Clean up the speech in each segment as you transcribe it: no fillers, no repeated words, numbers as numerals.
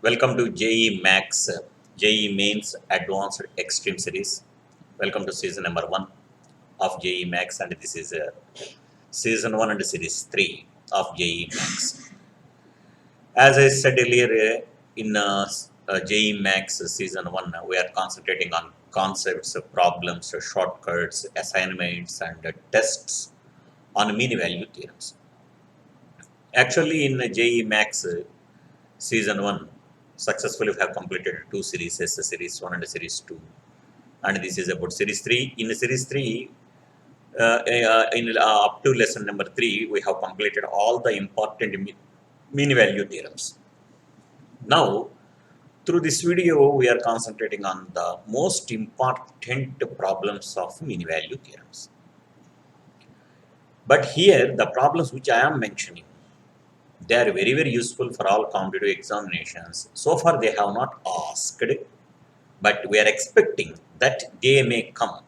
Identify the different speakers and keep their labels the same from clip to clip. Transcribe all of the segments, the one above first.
Speaker 1: Welcome to JE Max, JE Mains Advanced Extreme Series. Welcome to season number 1 of JE Max, and this is season 1 and series 3 of JE Max. As I said earlier, in JE Max season 1, we are concentrating on concepts, problems, shortcuts, assignments, and tests on mean value theorems. Actually, in JE Max season 1, successfully have completed 2 series, series 1 and series 2. And this is about series 3. In series 3, up to lesson number 3, we have completed all the important mean value theorems. Now, through this video, we are concentrating on the most important problems of mean value theorems. But here, the problems which I am mentioning, they are very, very useful for all competitive examinations. So far, they have not asked, but we are expecting that they may come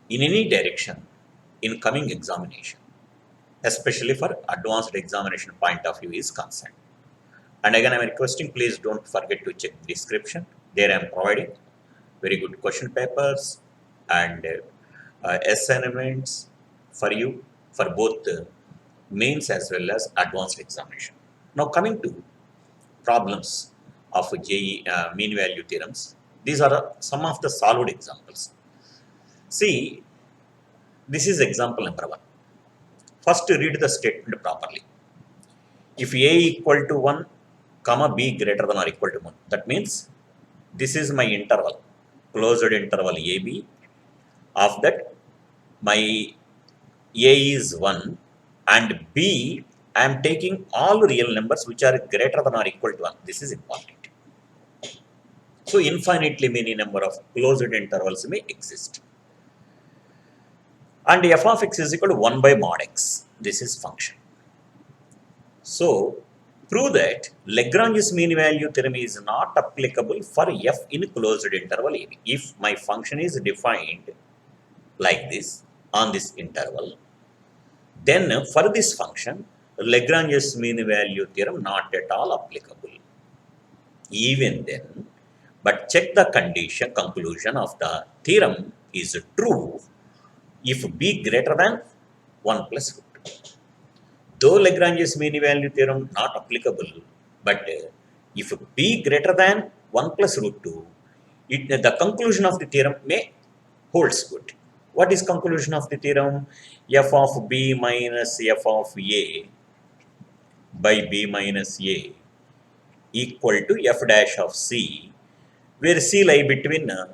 Speaker 1: in any direction in coming examination, especially for advanced examination point of view is concerned. And again, I am requesting, please don't forget to check the description. There I am providing very good question papers and assignments for you for both mains as well as advanced examination. Now coming to problems of JE mean value theorems, these are some of the solved examples. See, this is example number 1. First, read the statement properly. If A equal to 1, comma B greater than or equal to 1, that means this is my interval, closed interval AB. Of that, my A is 1 and B, I am taking all real numbers which are greater than or equal to 1. This is important. So, infinitely many number of closed intervals may exist. And f of x is equal to 1 by mod x. This is function. So, prove that Lagrange's mean value theorem is not applicable for f in closed interval AB. If my function is defined like this on this interval, then for this function, Lagrange's mean value theorem not at all applicable. Even then, but check the conclusion of the theorem is true if b greater than 1 plus root 2. Though Lagrange's mean value theorem not applicable, but if b greater than 1 plus root 2, the conclusion of the theorem may holds good. What is conclusion of the theorem? F of b minus f of a by b minus a equal to f dash of c, where c lie between a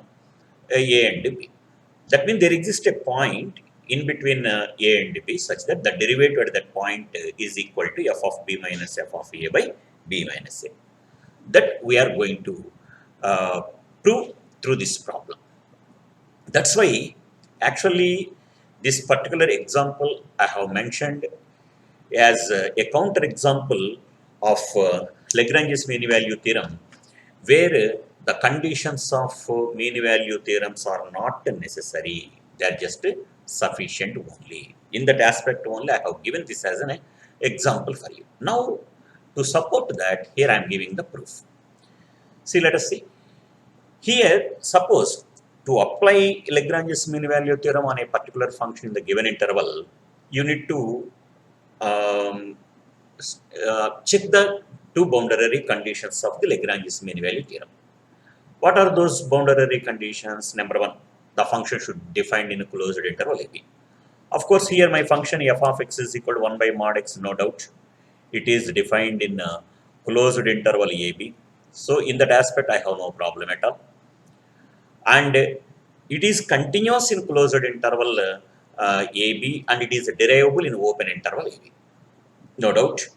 Speaker 1: and b. That means there exists a point in between a and b such that the derivative at that point is equal to f of b minus f of a by b minus a. That we are going to prove through this problem. That's why actually this particular example I have mentioned as a counter example of Lagrange's mean value theorem, where the conditions of mean value theorems are not necessary. They are just sufficient only. In that aspect only, I have given this as an example for you. Now, to support that, here I am giving the proof. See, let us see. Here, suppose to apply Lagrange's mean value theorem on a particular function in the given interval, you need to check the two boundary conditions of the Lagrange's mean value theorem. What are those boundary conditions? Number 1, the function should be defined in a closed interval AB. Of course, here my function f of x is equal to 1 by mod x, no doubt. It is defined in a closed interval AB. So, in that aspect, I have no problem at all. And it is continuous in closed interval AB, and it is derivable in open interval AB. No doubt.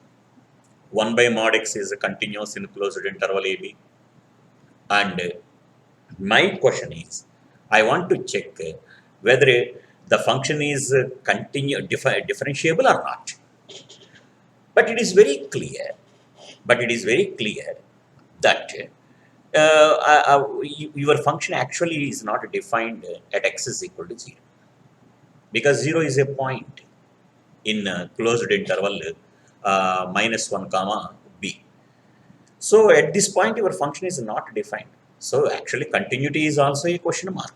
Speaker 1: 1 by mod x is continuous in closed interval AB. And my question is, I want to check whether the function is differentiable or not. But it is very clear. That your function actually is not defined at x is equal to 0. Because 0 is a point in closed interval minus 1 comma b. So at this point, your function is not defined. So actually continuity is also a question mark.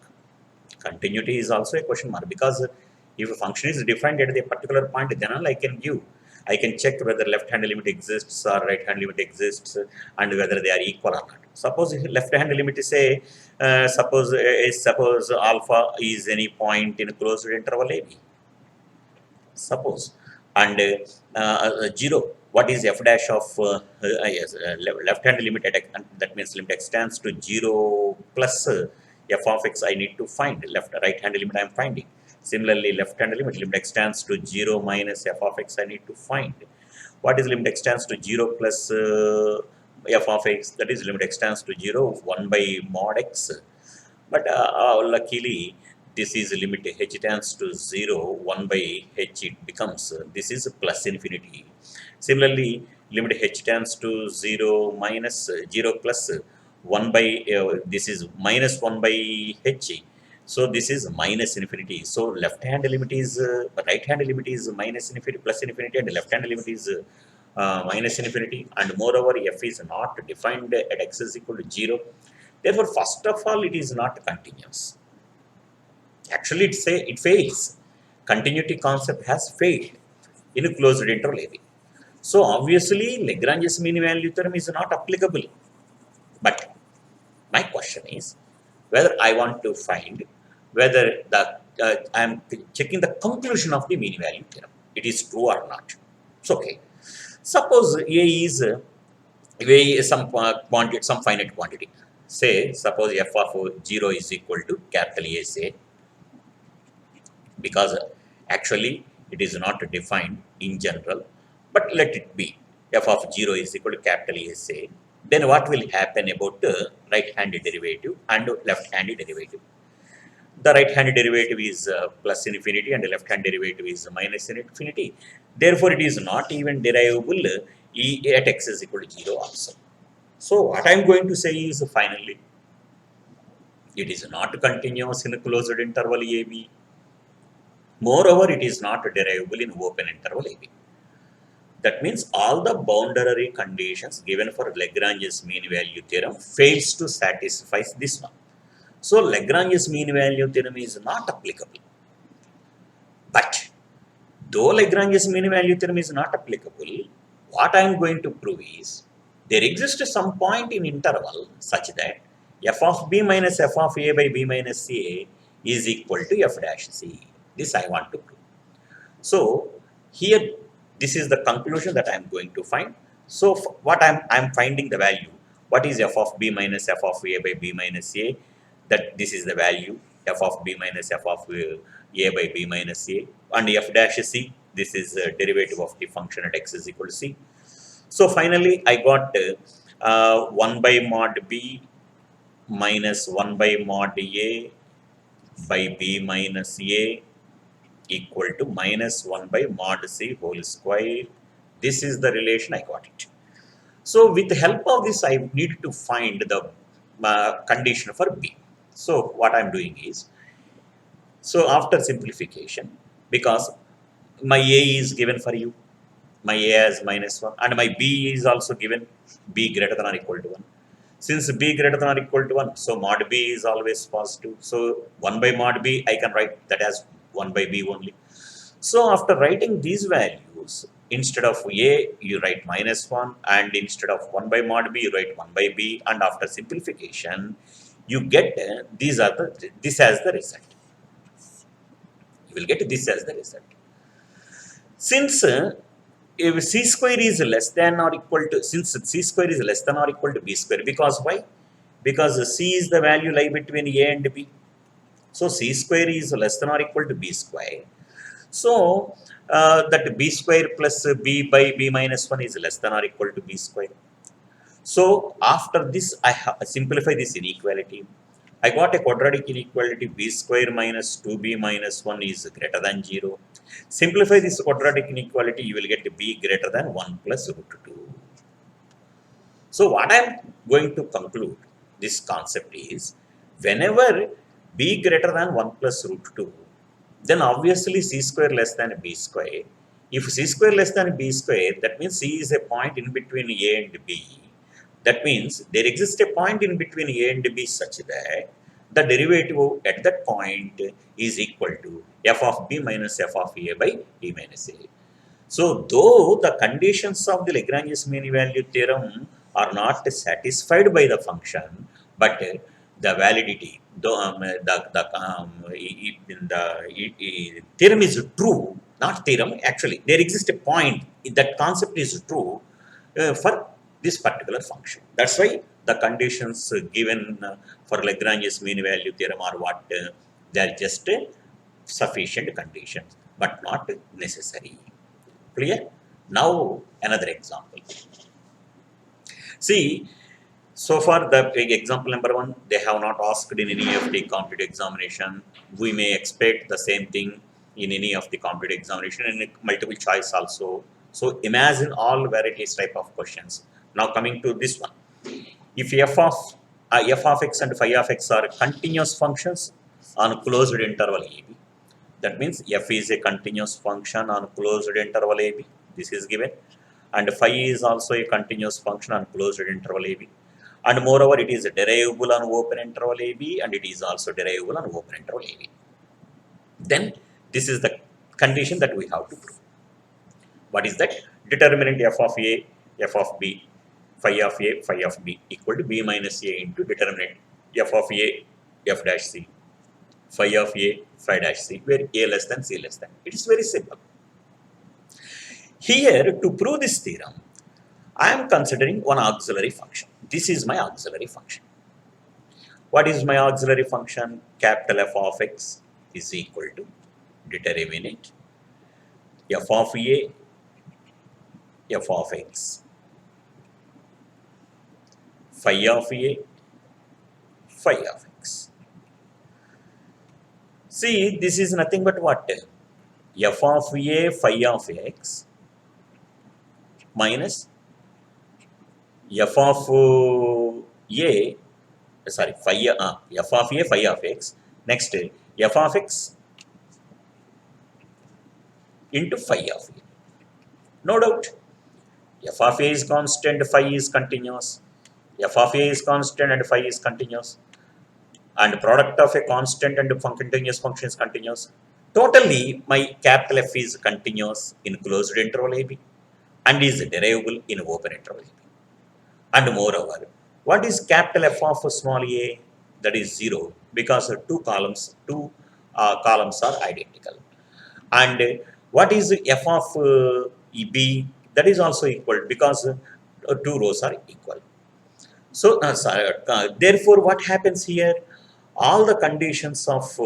Speaker 1: Continuity is also a question mark, because if a function is defined at a particular point, then only I can check whether left hand limit exists or right hand limit exists, and whether they are equal or not. Suppose if left hand limit is say, suppose alpha is any point in a closed interval AB. Suppose, and 0, what is f dash of yes, left hand limit at x, that means limit x tends to 0 plus f of x I need to find, right hand limit I am finding. Similarly, left hand limit x tends to 0 minus f of x I need to find. What is limit x tends to 0 plus f of x? That is limit x tends to 0, 1 by mod x. But luckily, this is limit h tends to 0, 1 by h it becomes, this is plus infinity. Similarly, limit h tends to 0 minus 0 plus 1 by, this is minus 1 by h. So this is minus infinity. So left hand limit is, right hand limit is minus infinity, plus infinity, and left hand limit is minus infinity. And moreover, f is not defined at x is equal to 0. Therefore, first of all, it is not continuous. Actually, it fails. Continuity concept has failed in a closed interval AB. So obviously, Lagrange's mean value theorem is not applicable. But my question is whether I want to find whether I am checking the conclusion of the mean value theorem. It is true or not. It's okay. Suppose A is some quantity, some finite quantity. Say, suppose f of 0 is equal to capital A, say, because actually it is not defined in general, but let it be. F of 0 is equal to capital A, say. Then what will happen about the right-hand derivative and left-hand derivative? The right-hand derivative is plus infinity and the left-hand derivative is minus infinity. Therefore, it is not even derivable E at x is equal to 0 also. So what I am going to say is finally, it is not continuous in a closed interval AB. Moreover, it is not derivable in open interval AB. That means all the boundary conditions given for Lagrange's mean value theorem fails to satisfy this one. So Lagrange's mean value theorem is not applicable. But though Lagrange's mean value theorem is not applicable, what I am going to prove is there exists some point in interval such that f of b minus f of a by b minus a is equal to f dash c. This I want to prove. So here, this is the conclusion that I am going to find. So what I'm finding the value. What is f of b minus f of a by b minus a? That this is the value f of b minus f of a by b minus a, and f dash c. This is a derivative of the function at x is equal to c. So finally, I got 1 by mod b minus 1 by mod a by b minus a equal to minus 1 by mod c whole square. This is the relation, I got it. So with the help of this, I need to find the condition for b. So what I'm doing is, so after simplification, because my a is given for you, my a as minus 1, and my b is also given, b greater than or equal to 1. Since b greater than or equal to 1, so mod b is always positive. So 1 by mod b, I can write that as 1 by b only. So after writing these values, instead of a, you write minus 1, and instead of 1 by mod b, you write 1 by b, and after simplification, you get this as the result. You will get this as the result. Since if c square is less than or equal to, since c square is less than or equal to b square, because why? Because c is the value lie between a and b. So c square is less than or equal to b square. So that b square plus b by b minus 1 is less than or equal to b square. So after this, I simplify this inequality. I got a quadratic inequality b square minus 2b minus 1 is greater than 0. Simplify this quadratic inequality, you will get b greater than 1 plus root 2. So what I am going to conclude this concept is, whenever b greater than 1 plus root 2, then obviously c square less than b square. If c square less than b square, that means c is a point in between a and b. That means there exists a point in between A and B such that the derivative at that point is equal to f of b minus f of a by b minus a. So, though the conditions of the Lagrange's mean value theorem are not satisfied by the function, but the validity, the theorem is true, not theorem, actually, there exists a point that concept is true for this particular function. That's why the conditions given for Lagrange's mean value theorem are what? They are just sufficient conditions, but not necessary. Clear? Now, another example. See, so far the example number 1, they have not asked in any of the competitive examination. We may expect the same thing in any of the competitive examination and multiple choice also. So, imagine all varieties type of questions. Now, coming to this one. If f of x and phi of x are continuous functions on closed interval AB, that means f is a continuous function on closed interval AB. This is given. And phi is also a continuous function on closed interval AB. And moreover, it is derivable on open interval AB and it is also derivable on open interval AB. Then this is the condition that we have to prove. What is that? Determinant f of a, f of b, phi of a, phi of b equal to b minus a into determinant f of a, f dash c, phi of a, phi dash c, where a less than c less than. It is very simple. Here, to prove this theorem, I am considering one auxiliary function. This is my auxiliary function. What is my auxiliary function? Capital F of x is equal to determinant f of a, f of x, phi of a, phi of x. See, this is nothing but what? F of a, phi of x minus f of a, sorry, phi, f of a, phi of x, next f of x into phi of a. No doubt, f of a is constant, phi is continuous, f of a is constant and phi is continuous, and product of a constant and continuous function is continuous. Totally, my capital F is continuous in closed interval AB and is derivable in open interval AB. And moreover, what is capital F of small a? That is 0 because two columns are identical. And what is f of b? That is also equal because two rows are equal. So, therefore, what happens here? All the conditions of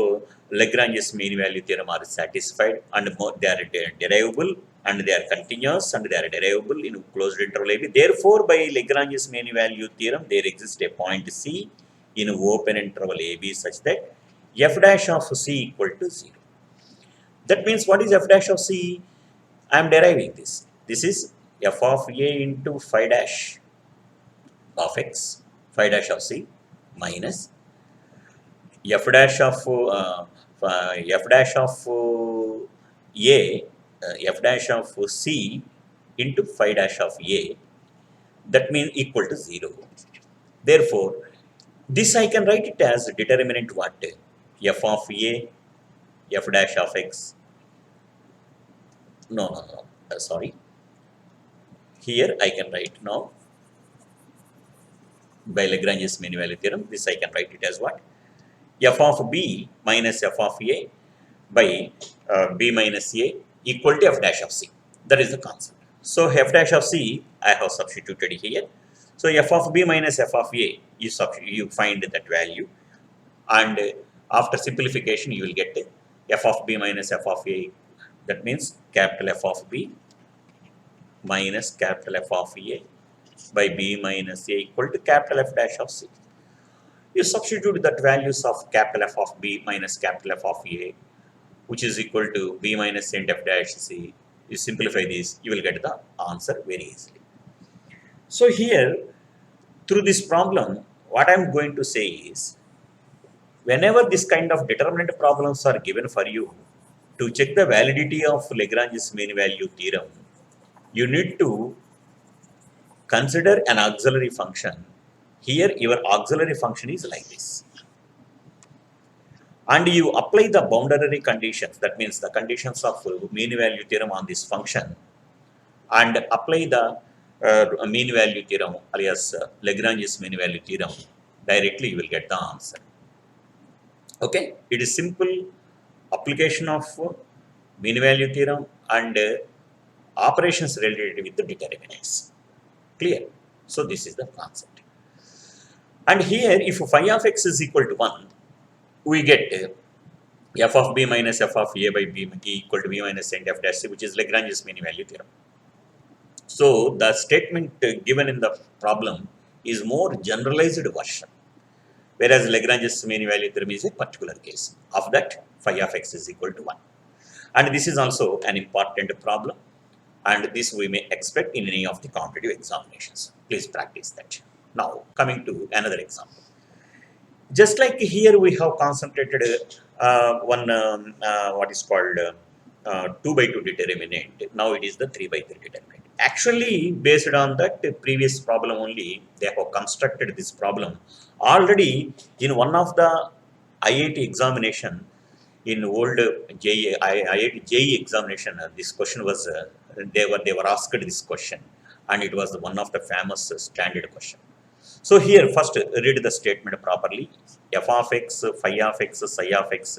Speaker 1: Lagrange's mean value theorem are satisfied and they are derivable and they are continuous and they are derivable in closed interval AB. Therefore, by Lagrange's mean value theorem, there exists a point C in open interval AB such that f dash of C equal to 0. That means what is f dash of C? I am deriving this. This is f of a into phi dash of x, phi dash of C minus f dash of f dash of C into phi dash of a. That means equal to 0. Therefore, this I can write it as determinant what? F of a, f dash of x. No. Sorry. Here I can write now by Lagrange's mean value theorem. This I can write it as what? F of b minus f of a by b minus a equal to f dash of c. That is the concept. So f dash of c I have substituted here. So f of b minus f of a, you find that value, and after simplification you will get f of b minus f of a. That means capital F of b minus capital F of a by b minus a equal to capital F dash of c. You substitute that values of capital F of b minus capital F of a, which is equal to b minus and f dash c. You simplify this, you will get the answer very easily. So here, through this problem, what I am going to say is, whenever this kind of determinant problems are given for you, to check the validity of Lagrange's mean value theorem, you need to consider an auxiliary function. Here your auxiliary function is like this. And you apply the boundary conditions, that means the conditions of mean value theorem on this function, and apply the mean value theorem alias Lagrange's mean value theorem, directly you will get the answer. Okay, it is simple application of mean value theorem and operations related with the determinants. Clear? So this is the concept. And here if phi of x is equal to 1, we get f of b minus f of a by b equal to b minus n f dash c, which is Lagrange's mean value theorem. So the statement given in the problem is more generalized version, whereas Lagrange's mean value theorem is a particular case of that phi of x is equal to 1. And this is also an important problem, and this we may expect in any of the competitive examinations. Please practice that. Now coming to another example. Just like here we have concentrated one what is called 2 by 2 determinant. Now it is the 3 by 3 determinant. Actually, based on that previous problem only, they have constructed this problem. Already in one of the IIT examination, in old IIT JEE examination, this question was, they were asked this question, and it was one of the famous standard question. So here first read the statement properly. F of x, phi of x, psi of x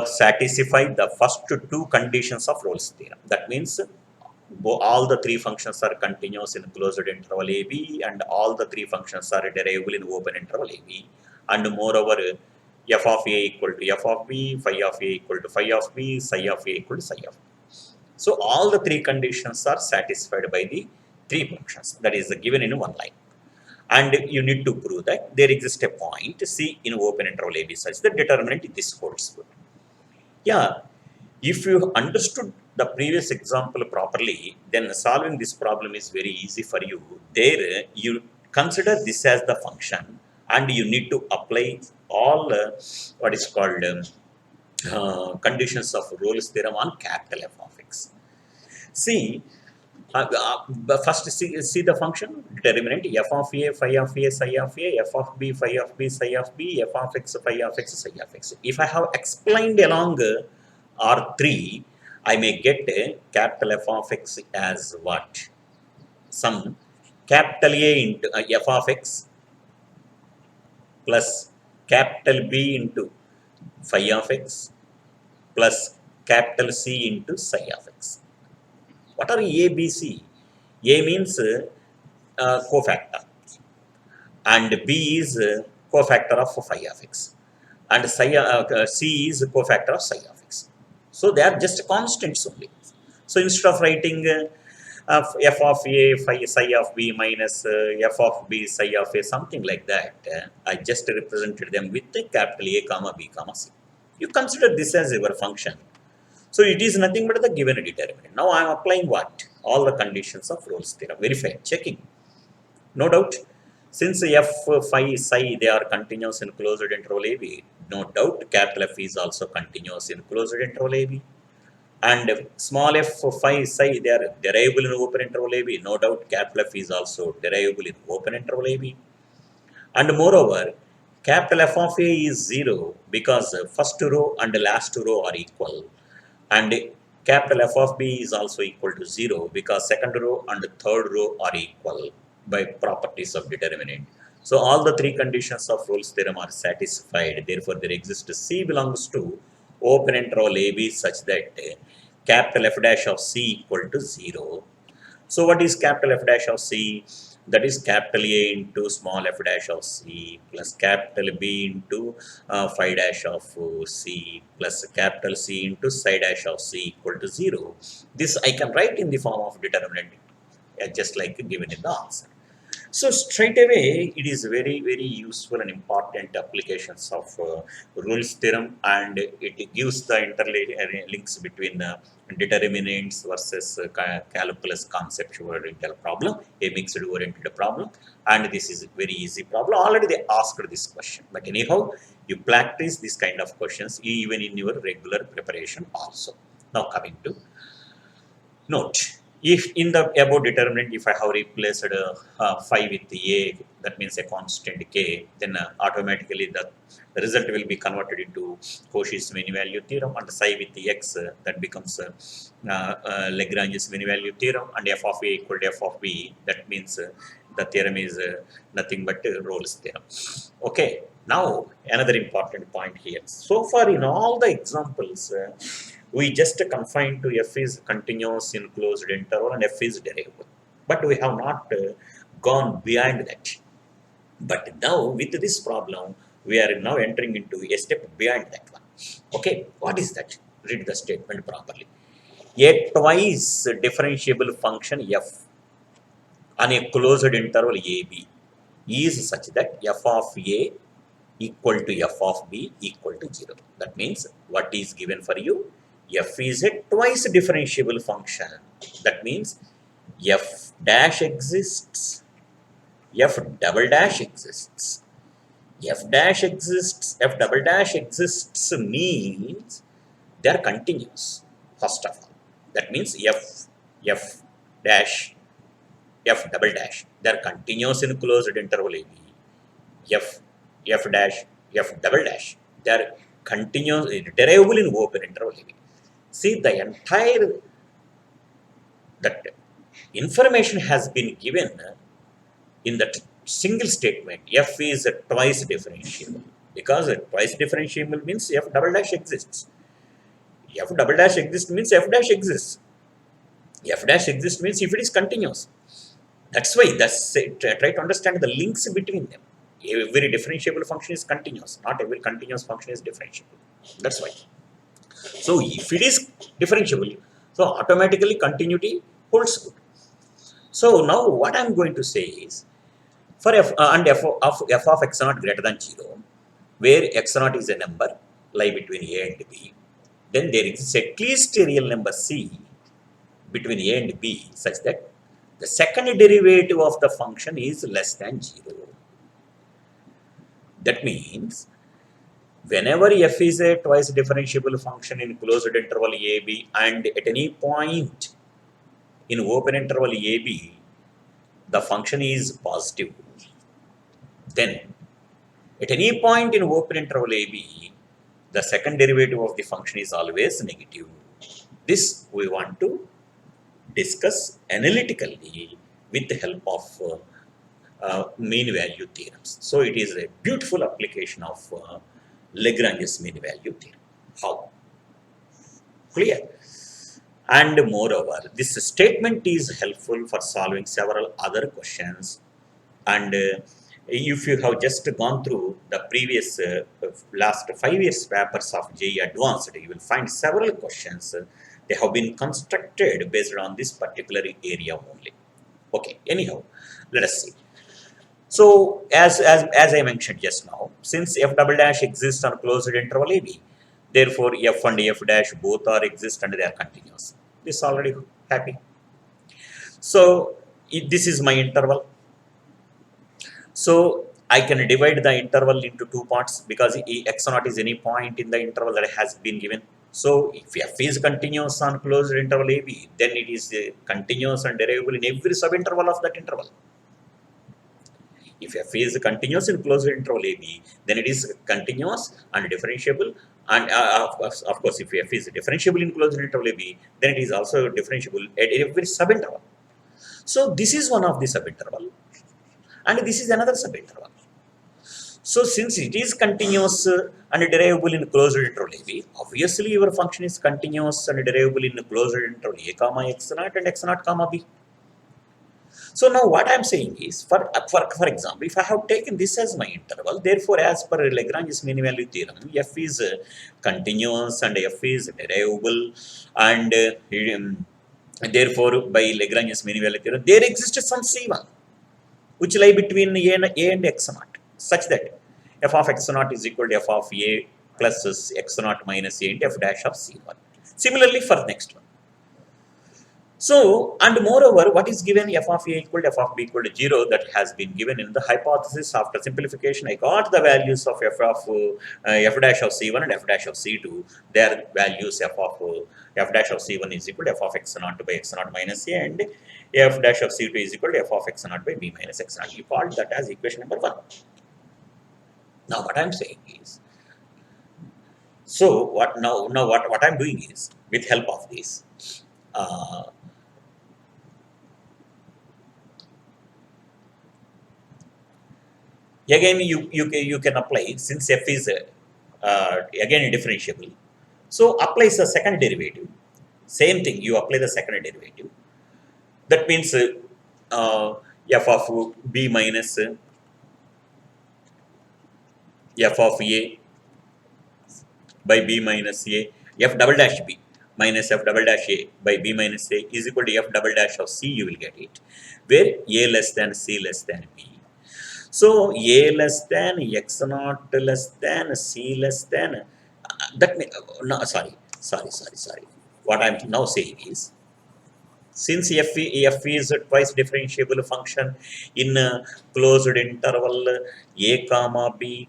Speaker 1: satisfy the first two conditions of Rolle's theorem. That means all the three functions are continuous in closed interval AB, and all the three functions are derivable in open interval AB. And moreover, f of a equal to f of b, phi of a equal to phi of b, psi of a equal to psi of b. So all the three conditions are satisfied by the three functions. That is given in one line. And you need to prove that there exists a point C in open interval AB such that determinant this holds good. Yeah, if you understood the previous example properly, then solving this problem is very easy for you. There you consider this as the function, and you need to apply all what is called conditions of Rolle's theorem on capital F of x. See, first see the function determinant f of a, phi of a, psi of a, f of b, phi of b, psi of b, f of x, phi of x, psi of x. If I have explained along R3, I may get capital F of x as what? Some capital A into f of x plus capital B into phi of x plus capital C into psi of x. What are A, B, C? A means cofactor, and B is cofactor of phi of x, and C is cofactor of psi of x. So they are just constants only. So instead of writing f of a, psi of b minus f of b, psi of a, something like that, I just represented them with capital A, comma B, comma C. You consider this as your function. So it is nothing but the given determinant. Now I am applying what? All the conditions of Rolle's theorem. Verify, checking. No doubt, since f, phi, psi, they are continuous in closed interval AB, no doubt capital F is also continuous in closed interval AB. And small f, phi, psi, they are derivable in open interval AB. No doubt capital F is also derivable in open interval AB. And moreover, capital F of A is 0 because first row and last row are equal. And capital F of B is also equal to 0 because second row and third row are equal by properties of determinant. So all the three conditions of Rolle's theorem are satisfied. Therefore, there exists C belongs to open interval AB such that capital F dash of C equal to 0. So what is capital F dash of C? That is capital A into small f dash of C plus capital B into phi dash of C plus capital C into psi dash of C equal to 0. This I can write in the form of determinant just like given in the answer. So straight away, it is very, very useful and important applications of Rolle's theorem, and it gives the interlinks between determinants versus calculus conceptual oriented problem, a mixed oriented problem, and this is a very easy problem. Already they asked this question, but anyhow, you practice this kind of questions even in your regular preparation also. Now coming to note. If in the above determinant, if I have replaced 5 with a, that means a constant k, then automatically the result will be converted into Cauchy's mean value theorem, and psi with the x, that becomes Lagrange's mean value theorem, and f of a equal to f of b, that means the theorem is nothing but Rolle's theorem. Okay, now another important point here. So far in all the examples, we just confine to f is continuous in closed interval and f is derivable. But we have not gone beyond that. But now with this problem, we are now entering into a step beyond that one. Okay, what is that? Read the statement properly. A twice differentiable function f on a closed interval ab is such that f of a equal to f of b equal to 0. That means what is given for you? F is a twice differentiable function. That means f dash exists, f double dash exists. F dash exists, f double dash exists means they are continuous, first of all. That means f dash, f double dash, they are continuous in closed interval AB. F dash, f double dash, they are continuous, derivable in open interval AB. See, the entire that information has been given in that single statement. F is twice differentiable, because twice differentiable means f double dash exists. F double dash exists means f dash exists. F dash exists means if it is continuous. That's why try to understand the links between them. Every differentiable function is continuous. Not every continuous function is differentiable. That's why. So if it is differentiable, so automatically continuity holds good. So now what I'm going to say is, for f and f of x naught greater than 0, where x naught is a number lie between a and b, then there exists at least a real number c between a and b such that the second derivative of the function is less than 0. That means whenever f is a twice differentiable function in closed interval ab, and at any point in open interval ab the function is positive, then at any point in open interval ab the second derivative of the function is always negative. This we want to discuss analytically with the help of mean value theorems. So it is a beautiful application of Lagrange's mean value theorem. How? Clear? And moreover, this statement is helpful for solving several other questions. And if you have just gone through the previous last 5 years papers of JEE Advanced, you will find several questions. They have been constructed based on this particular area only. Okay, anyhow, let us see. So as I mentioned just now, since f double dash exists on closed interval AB, therefore f and f dash both are exist and they are continuous. This already happy. So this is my interval. So I can divide the interval into two parts, because x naught is any point in the interval that has been given. So if f is continuous on closed interval AB, then it is continuous and derivable in every subinterval of that interval. If f is continuous in closed interval AB, then it is continuous and differentiable. And of course, if f is differentiable in closed interval AB, then it is also differentiable at every subinterval. So this is one of the subinterval, and this is another subinterval. So since it is continuous and derivable in closed interval AB, obviously your function is continuous and derivable in closed interval A comma x naught and x naught comma b. So now what I am saying is, for example, if I have taken this as my interval, therefore as per Lagrange's mean value theorem, f is continuous and f is derivable, and therefore by Lagrange's mean value theorem there exists some c1 which lie between a and x naught, such that f of x naught is equal to f of a plus x naught minus a into f dash of c1. Similarly for next one. So, and moreover, what is given f of a equal to f of b equal to 0, that has been given in the hypothesis. After simplification, I got the values of f of f dash of c1 and f dash of c2. Their values f of f dash of c1 is equal to f of x naught by x naught minus a, and f dash of c2 is equal to f of x naught by b minus x naught. You call that as equation number 1. Now, what I'm saying is, so what I'm doing is, with help of this, uh, again you can apply, since f is again differentiable. So applies the second derivative. Same thing, you apply the second derivative. That means f of b minus f of a by b minus a, f double dash b minus f double dash a by b minus a is equal to f double dash of c. You will get it, where a less than c less than b. So a less than x naught less than c less than that may, no, sorry. What I'm now saying is, since f is a twice differentiable function in a closed interval a comma b,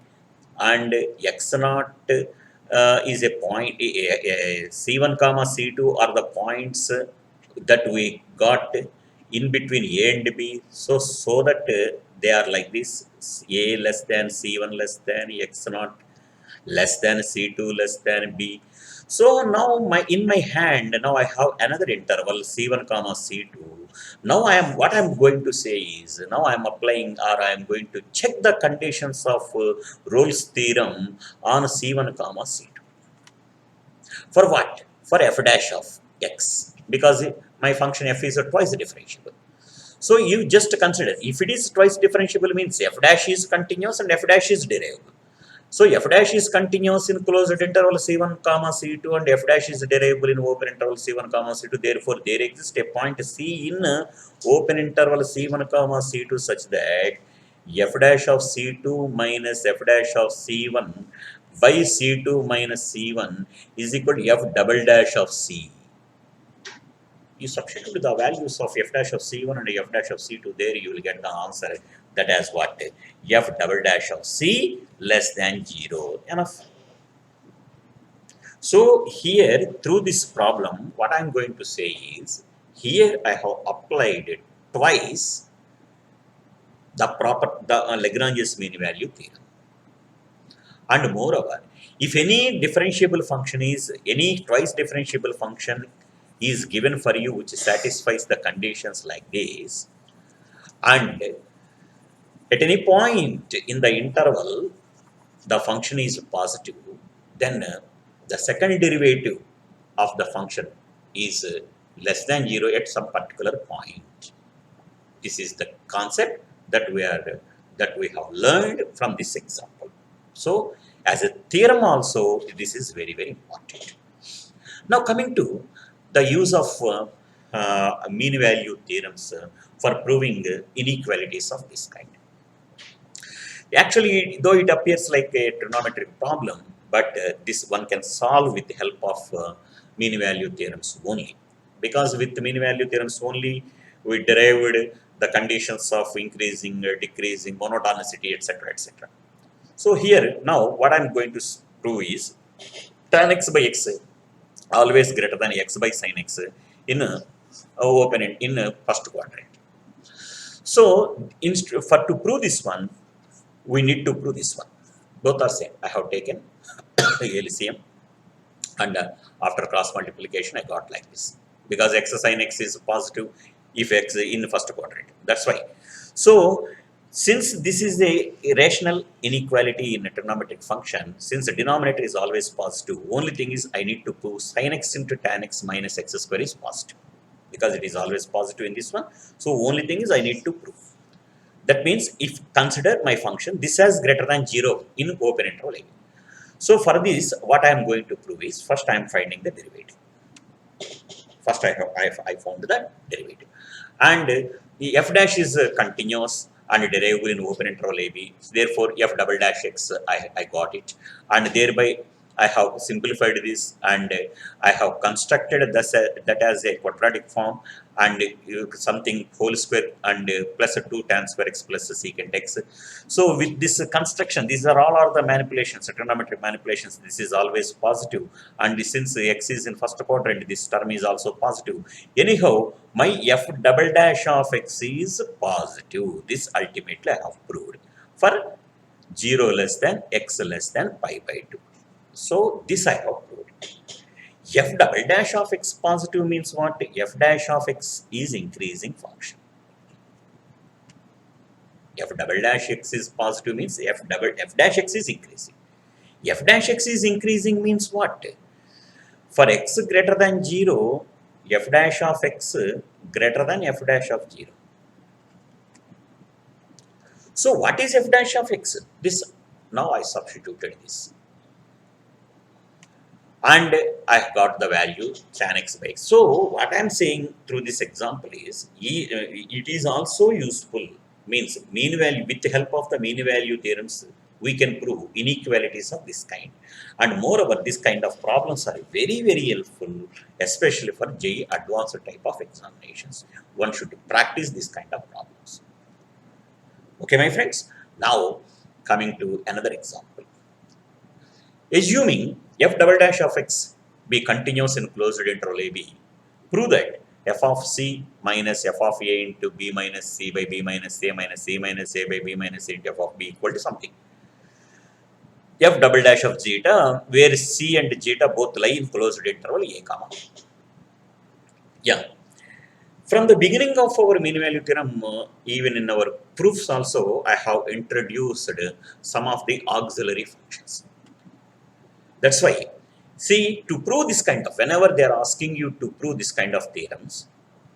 Speaker 1: and x naught is a point, c1 comma c2 are the points that we got in between a and b. So that they are like this: a less than c1 less than x naught less than c2 less than b. So now in my hand, now I have another interval c1 comma c2. Now what I'm going to say is, now I'm applying, or I'm going to check the conditions of Rolle's theorem on c1 comma c2. For what? For f dash of x, because my function f is twice differentiable. So you just consider, if it is twice differentiable, means f dash is continuous and f dash is derivable. So f dash is continuous in closed interval c1 comma c2, and f dash is derivable in open interval c1 comma c2. Therefore, there exists a point c in open interval c1 comma c2 such that f dash of c2 minus f dash of c1 by c2 minus c1 is equal to f double dash of c. You substitute the values of f dash of c1 and f dash of c2, there you will get the answer, that as what? F double dash of c less than 0. Enough. So here, through this problem, what I'm going to say is, here I have applied twice the Lagrange's mean value theorem. And moreover, if any differentiable function is, any twice differentiable function is given for you which satisfies the conditions like this, and at any point in the interval the function is positive, then the second derivative of the function is less than 0 at some particular point. This is the concept that we have learned from this example. So as a theorem also, this is very, very important. Now coming to the use of mean value theorems for proving inequalities of this kind. Actually, though it appears like a trigonometric problem, but this one can solve with the help of mean value theorems only. Because with mean value theorems only, we derived the conditions of increasing, decreasing, monotonicity, etc., etc. So here, now what I'm going to prove is tan x by x always greater than x by sin x in open in first quadrant. So to prove this one, we need to prove this one. Both are same. I have taken LCM, and after cross multiplication I got like this, because x sin x is positive if x in first quadrant. That's why. So since this is a rational inequality in a trigonometric function, since the denominator is always positive, only thing is I need to prove sin x into tan x minus x square is positive, because it is always positive in this one. So only thing is I need to prove. That means if consider my function, this has greater than 0 in open interval a. So for this, what I am going to prove is, first I am finding the derivative. First I found the derivative, and the f dash is continuous and derivable in open interval AB. Therefore, f double dash x I got it, and thereby I have simplified this and I have constructed that as a quadratic form and something whole square and plus a 2 tan square x plus secant x. So with this construction, these are all are the manipulations, trigonometric manipulations. This is always positive, and since x is in first quadrant, this term is also positive. Anyhow, my f double dash of x is positive. This ultimately I have proved for 0 less than x less than pi by 2. So this I have proved. F double dash of x positive means what? F dash of x is increasing function. F double dash x is positive means f dash x is increasing. F dash x is increasing means what? For x greater than 0, f dash of x greater than f dash of 0. So what is f dash of x? This, now I substituted this. And I got the value tan x by x. So what I am saying through this example is, it is also useful, means mean value, with the help of the mean value theorems, we can prove inequalities of this kind. And moreover, this kind of problems are very, very helpful, especially for JEE advanced type of examinations. One should practice this kind of problems. Okay, my friends. Now, coming to another example. Assuming f double dash of x be continuous in closed interval a b, prove that f of c minus f of a into b minus c by b minus a minus c minus a by b minus a into f of b equal to something. F double dash of zeta, where c and zeta both lie in closed interval a comma. Yeah. From the beginning of our mean value theorem, even in our proofs also, I have introduced some of the auxiliary functions. That's why, see, to prove this kind of, whenever they are asking you to prove this kind of theorems,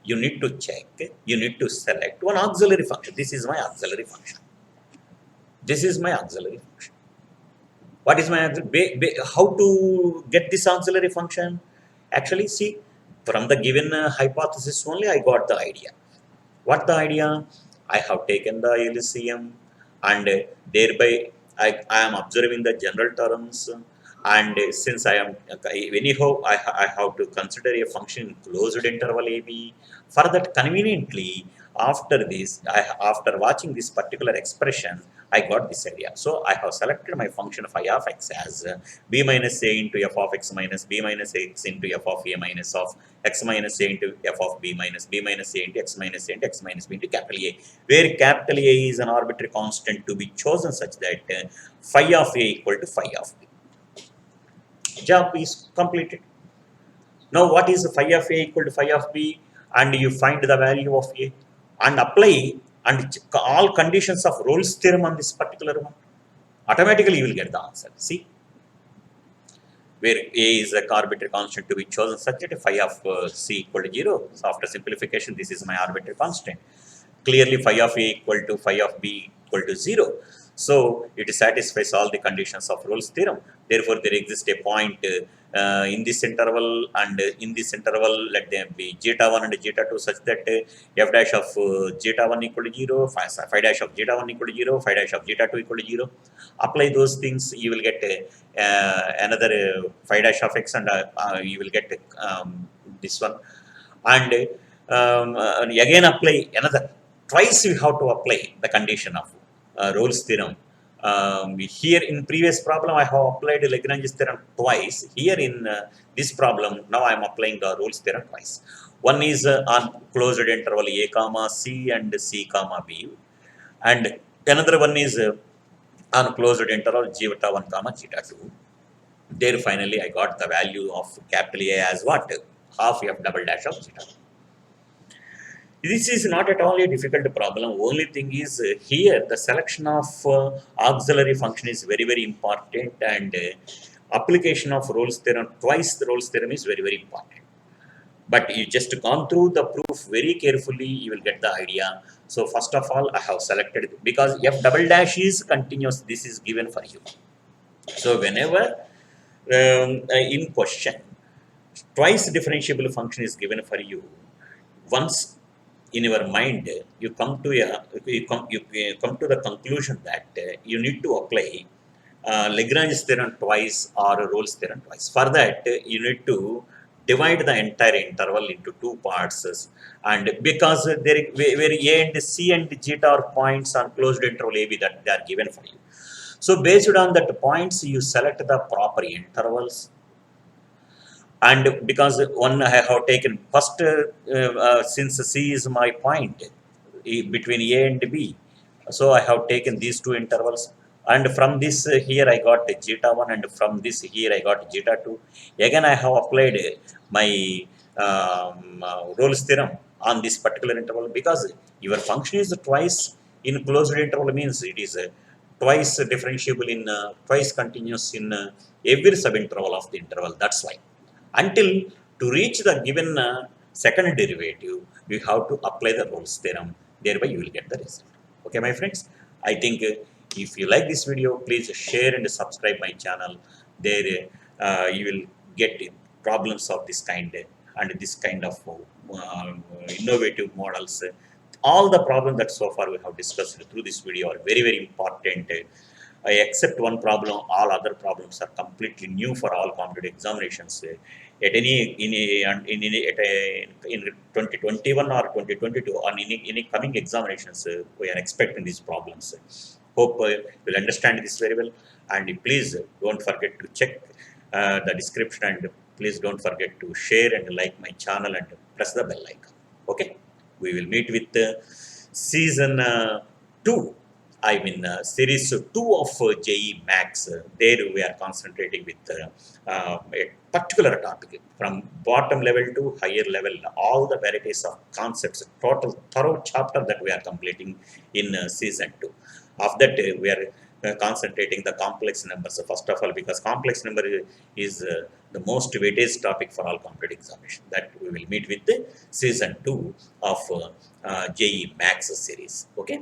Speaker 1: you need to check, you need to select one auxiliary function. This is my auxiliary function. This is my auxiliary function. What is my, how to get this auxiliary function? Actually, see, from the given hypothesis only, I got the idea. What the idea? I have taken the LCM and thereby I am observing the general terms, and since I am anyhow I have to consider a function in closed interval AB. For that, conveniently, after this, after watching this particular expression, I got this idea. So I have selected my function phi of x as b minus a into f of x minus b minus x into f of a minus of x minus a into f of b minus a into x minus a into x minus b into capital A, where capital A is an arbitrary constant to be chosen such that phi of A equal to phi of B. Job is completed. Now what is phi of A equal to phi of B? And you find the value of A and apply and all conditions of Rolle's theorem on this particular one. Automatically you will get the answer. See, where A is a arbitrary constant to be chosen such that phi of C equal to 0. So after simplification, this is my arbitrary constant. Clearly phi of A equal to phi of B equal to 0. So it satisfies all the conditions of Rolle's theorem. Therefore, there exists a point in this interval, and in this interval, let them be zeta 1 and zeta 2 such that f dash of zeta 1 equal to 0, phi dash of zeta 1 equal to 0, phi dash of zeta 2 equal to 0. Apply those things, you will get another phi dash of x, and you will get this one. And again apply another. Twice you have to apply the condition of Rolle's theorem. Here in previous problem, I have applied Lagrange's theorem twice. Here in this problem, now I am applying the Rolle's theorem twice. One is on closed interval a comma c and c comma b, and another one is on closed interval zeta 1 comma zeta 2. There finally I got the value of capital A as what? Half f double dash of zeta. This is not at all a difficult problem. Only thing is here the selection of auxiliary function is very, very important, and application of Rolle's theorem, twice the Rolle's theorem is very, very important. But you just gone through the proof very carefully, you will get the idea. So first of all, I have selected, because f double dash is continuous, this is given for you. So whenever in question, twice differentiable function is given for you, once in your mind you come to the conclusion that you need to apply Lagrange's theorem twice or Rolle's theorem twice. For that, you need to divide the entire interval into two parts, and because there where A and C and zeta are points on closed interval AB that they are given for you. So based on that points, you select the proper intervals, and because one I have taken first, since C is my point between A and B, so I have taken these two intervals, and from this here I got zeta 1, and from this here I got zeta 2. Again I have applied my Rolle's theorem on this particular interval, because your function is twice in closed interval, means it is twice differentiable in twice continuous in every subinterval of the interval. That's why, until to reach the given second derivative, you have to apply the Rolle's theorem. Thereby, you will get the result. Okay, my friends. I think if you like this video, please share and subscribe my channel. There, you will get problems of this kind and this kind of innovative models. All the problems that so far we have discussed through this video are very, very important. Except one problem, all other problems are completely new for all competitive examinations. At any in 2021 or 2022 or any coming examinations, we are expecting these problems. Hope you'll understand this very well, and please don't forget to check the description, and please don't forget to share and like my channel and press the bell icon. Okay, we will meet with season 2. I mean, series 2 of JE Max. There we are concentrating with a particular topic from bottom level to higher level, all the varieties of concepts, total thorough chapter that we are completing in season 2. Of that, we are concentrating the complex numbers, first of all, because complex number is the most weightage topic for all competitive examination. That we will meet with the season 2 of JE Max series. Okay.